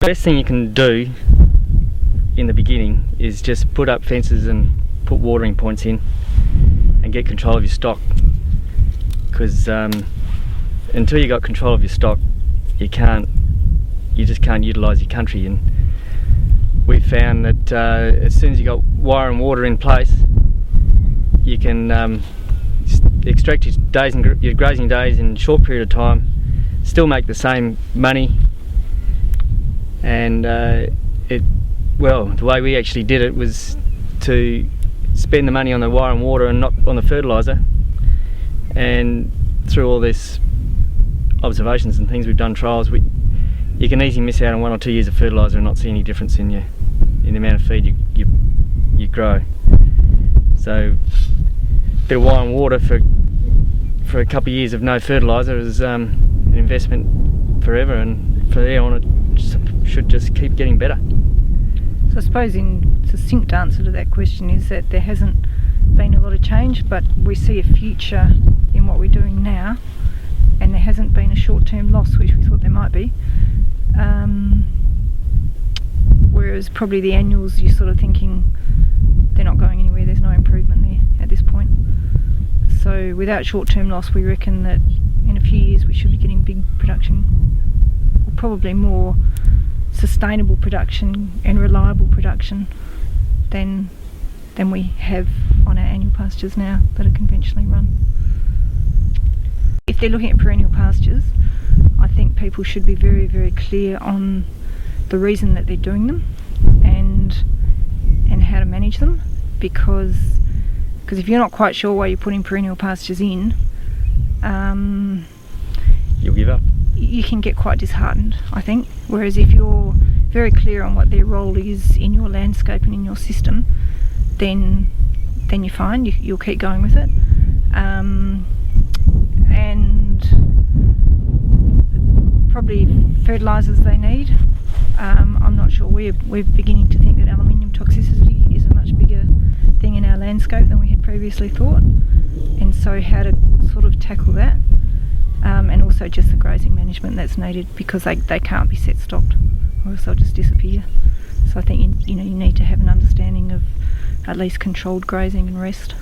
The best thing you can do in the beginning is just put up fences and put watering points in and get control of your stock, because until you got control of your stock you just can't utilise your country. And we've found that as soon as you got wire and water in place, you can extract your grazing days in a short period of time, still make the same money. And the way we actually did it was to spend the money on the wire and water and not on the fertiliser. And through all this observations and things, we've done trials, you can easily miss out on 1 or 2 years of fertiliser and not see any difference in the amount of feed you grow. So a bit of wire and water for a couple of years of no fertiliser is an investment forever, and from there on it should just keep getting better. So I suppose in succinct answer to that question is that there hasn't been a lot of change, but we see a future in what we're doing now, and there hasn't been a short-term loss, which we thought there might be. Whereas probably the annuals, you're sort of thinking they're not going anywhere, there's no improvement there at this point. So without short-term loss, we reckon that in a few years we should be getting big production, or probably more sustainable production and reliable production than we have on our annual pastures now that are conventionally run. If they're looking at perennial pastures, I think people should be very, very clear on the reason that they're doing them and how to manage them, because if you're not quite sure why you're putting perennial pastures in, you'll give up. You can get quite disheartened, I think. Whereas if you're very clear on what their role is in your landscape and in your system, then you're fine. You'll keep going with it. And probably fertilisers they need. I'm not sure. We're beginning to think that aluminium toxicity is a much bigger thing in our landscape than we had previously thought, and so how to sort of tackle that, and also just the grazing management that's needed, because they can't be set stocked or else they'll just disappear. So I think you need to have an understanding of at least controlled grazing and rest.